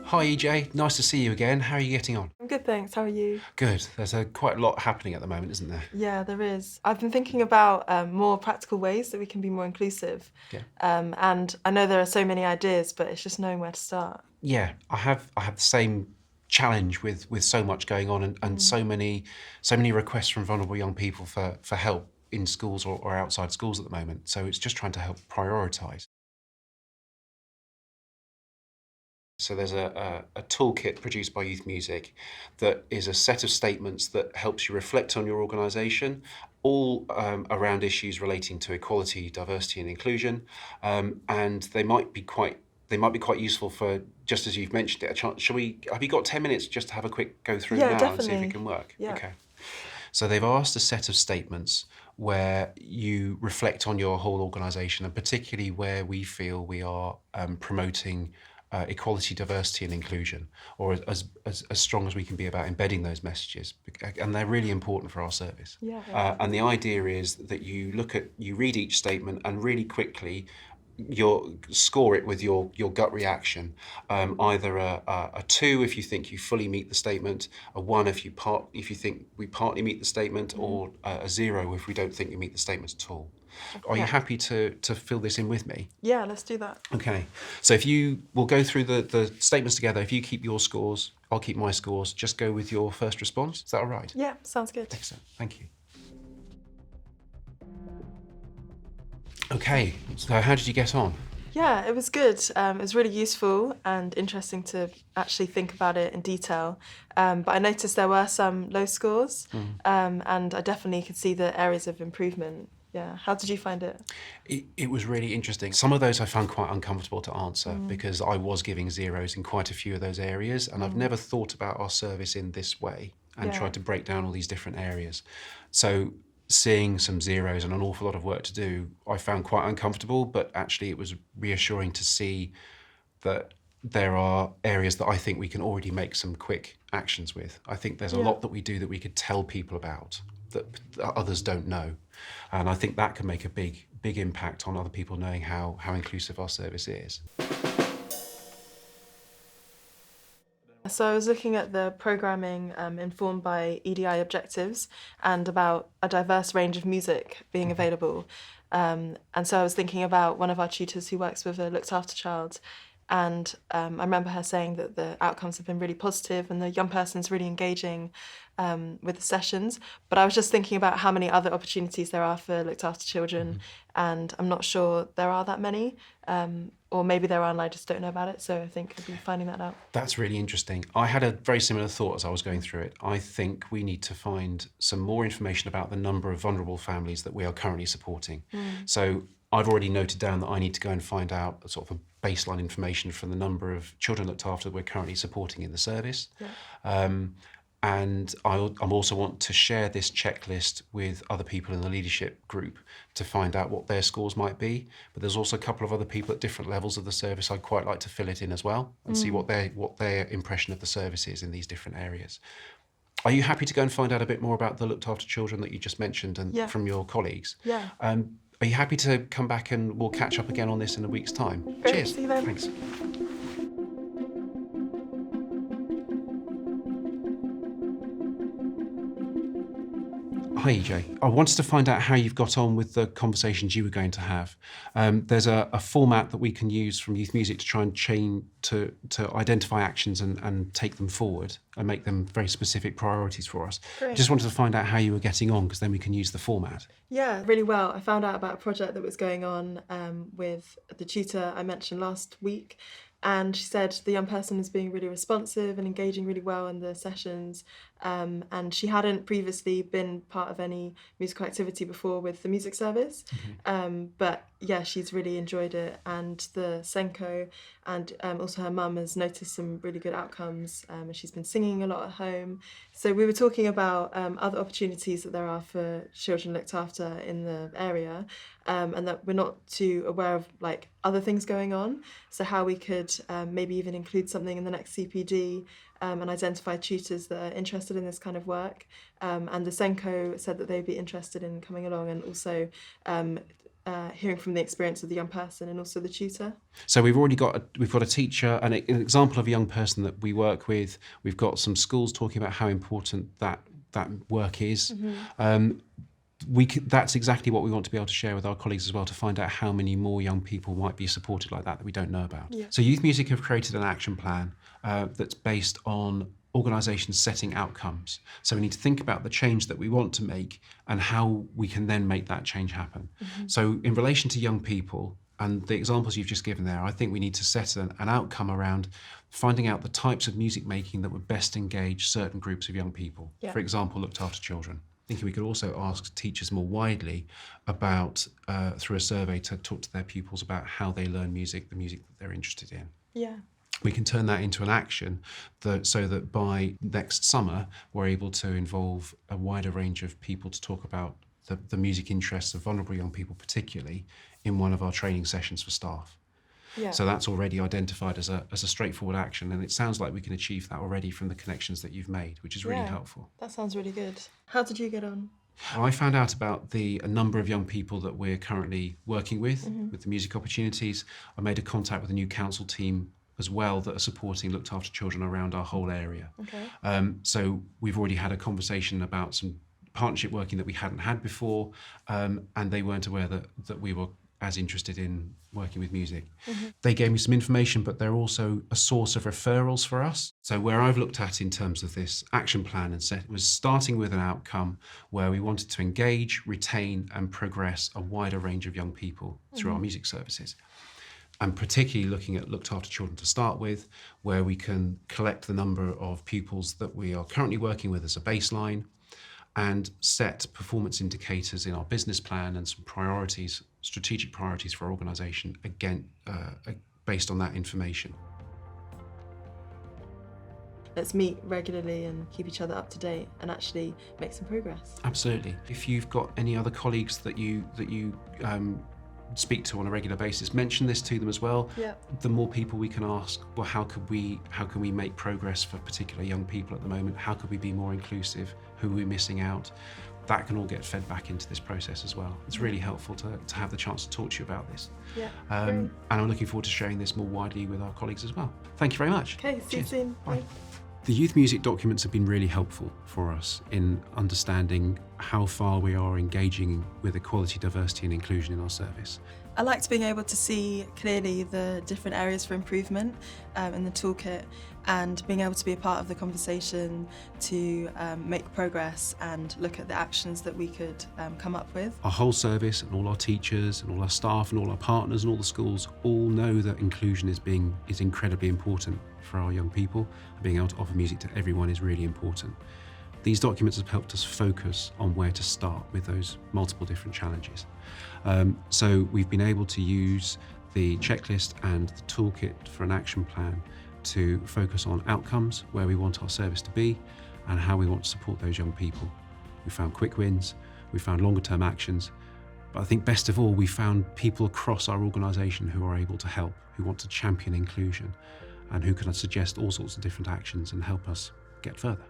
Hi EJ, nice to see you again. How are you getting on? I'm good, thanks. How are you? Good. There's quite a lot happening at the moment, isn't there? Yeah, there is. I've been thinking about more practical ways that we can be more inclusive. Yeah. And I know there are so many ideas, but it's just knowing where to start. Yeah, I have the same challenge with so much going on and so many requests from vulnerable young people for help in schools or outside schools at the moment. So it's just trying to help prioritise. So there's a toolkit produced by Youth Music that is a set of statements that helps you reflect on your organisation, all around issues relating to equality, diversity, and inclusion, and they might be quite useful for, just as you've mentioned it. A chance, shall we? Have you got 10 minutes just to have a quick go through them Yeah, now and see if it definitely. can work? Yeah. Okay. So they've asked a set of statements where you reflect on your whole organisation, and particularly where we feel we are promoting equality, diversity, and inclusion, or as strong as we can be about embedding those messages, and they're really important for our service. Yeah. And the idea is that you read each statement and really quickly your score it with your gut reaction, either a 2 if you think you fully meet the statement, a 1 if you think we partly meet the statement, Mhm. or a 0 if we don't think you meet the statement at all. Are you Yeah. happy to fill this in with me? Yeah, let's do that. Okay, so if you will go through the statements together. If you keep your scores, I'll keep my scores. Just go with your first response. Is that all right? Yeah, sounds good. Excellent. Thank you. Okay, so how did you get on? Yeah, it was good. It was really useful and interesting to actually think about it in detail. But I noticed there were some low scores, and I definitely could see the areas of improvement. Yeah. How did you find it? It was really interesting. Some of those I found quite uncomfortable to answer Mm, because I was giving zeros in quite a few of those areas, and I've mm, never thought about our service in this way and yeah. tried to break down all these different areas. So seeing some zeros and an awful lot of work to do, I found quite uncomfortable, but actually it was reassuring to see that there are areas that I think we can already make some quick actions with. I think there's a Yeah. lot that we do that we could tell people about that others don't know. And I think that can make a big impact on other people knowing how inclusive our service is. So I was looking at the programming informed by EDI objectives and about a diverse range of music being available. And so I was thinking about one of our tutors who works with a looked after child. And I remember her saying that the outcomes have been really positive and the young person's really engaging with the sessions. But I was just thinking about how many other opportunities there are for looked after children, and I'm not sure there are that many. Or maybe there are and I just don't know about it. So I think I'll be finding that out. That's really interesting. I had a very similar thought as I was going through it. I think we need to find some more information about the number of vulnerable families that we are currently supporting. Mm, So I've already noted down that I need to go and find out sort of a baseline information from the number of children looked after that we're currently supporting in the service. yeah. Um, and I'm also want to share this checklist with other people in the leadership group to find out what their scores might be. But there's also a couple of other people at different levels of the service I'd quite like to fill it in as well and see Mm, what their impression of the service is in these different areas. Are you happy to go and find out a bit more about the looked after children that you just mentioned and yeah. from your colleagues? Yeah. Are you happy to come back and we'll catch up again on this in a week's time? Great. Cheers. See you then. Thanks. Hi, EJ. I wanted to find out how you've got on with the conversations you were going to have. There's a format that we can use from Youth Music to try and to identify actions and take them forward and make them very specific priorities for us. Great. Just wanted to find out how you were getting on because then we can use the format. Yeah, really well. I found out about a project that was going on with the tutor I mentioned last week. And she said the young person is being really responsive and engaging really well in the sessions. And she hadn't previously been part of any musical activity before with the music service. But yeah, she's really enjoyed it. And the Senko and also her mum has noticed some really good outcomes. And she's been singing a lot at home. So we were talking about other opportunities that there are for children looked after in the area, and that we're not too aware of like other things going on. So how we could maybe even include something in the next CPD and identify tutors that are interested in this kind of work. And the Senko said that they'd be interested in coming along and also hearing from the experience of the young person and also the tutor. So we've got a teacher and an example of a young person that we work with. We've got some schools talking about how important that work is. That's exactly what we want to be able to share with our colleagues as well, to find out how many more young people might be supported like that we don't know about. Yeah. So Youth Music have created an action plan that's based on organisations setting outcomes. So we need to think about the change that we want to make and how we can then make that change happen. So in relation to young people and the examples you've just given there, I think we need to set an outcome around finding out the types of music making that would best engage certain groups of young people. Yeah. For example, looked after children. Thinking we could also ask teachers more widely about, through a survey, to talk to their pupils about how they learn music, the music that they're interested in. Yeah. We can turn that into an action so that by next summer, we're able to involve a wider range of people to talk about the music interests of vulnerable young people, particularly in one of our training sessions for staff. Yeah. So that's already identified as a straightforward action, and it sounds like we can achieve that already from the connections that you've made, which is really Yeah. helpful. That sounds really good. How did you get on? I found out about a number of young people that we're currently working with the music opportunities. I made a contact with a new council team as well that are supporting looked after children around our whole area. Okay. So we've already had a conversation about some partnership working that we hadn't had before, and they weren't aware that we were as interested in working with music. They gave me some information, but they're also a source of referrals for us. So where I've looked at in terms of this action plan and set was starting with an outcome where we wanted to engage, retain and progress a wider range of young people through our music services. And particularly looking at looked after children to start with, where we can collect the number of pupils that we are currently working with as a baseline and set performance indicators in our business plan and some priorities, strategic priorities for our organisation, again, based on that information. Let's meet regularly and keep each other up to date and actually make some progress. Absolutely. If you've got any other colleagues that you speak to on a regular basis, mention this to them as well. Yeah. The more people we can ask, well, how can we make progress for particular young people at the moment? How could we be more inclusive? Who are we missing out? That can all get fed back into this process as well. It's really helpful to have the chance to talk to you about this. Yeah. And I'm looking forward to sharing this more widely with our colleagues as well. Thank you very much. Okay, see you Cheers. soon. Bye. The youth music documents have been really helpful for us in understanding how far we are engaging with equality, diversity and inclusion in our service. I liked being able to see clearly the different areas for improvement in the toolkit and being able to be a part of the conversation to make progress and look at the actions that we could come up with. Our whole service and all our teachers and all our staff and all our partners and all the schools all know that inclusion is incredibly important for our young people. Being able to offer music to everyone is really important. These documents have helped us focus on where to start with those multiple different challenges. So we've been able to use the checklist and the toolkit for an action plan to focus on outcomes, where we want our service to be and how we want to support those young people. We found quick wins, we found longer term actions, but I think best of all, we found people across our organisation who are able to help, who want to champion inclusion and who can suggest all sorts of different actions and help us get further.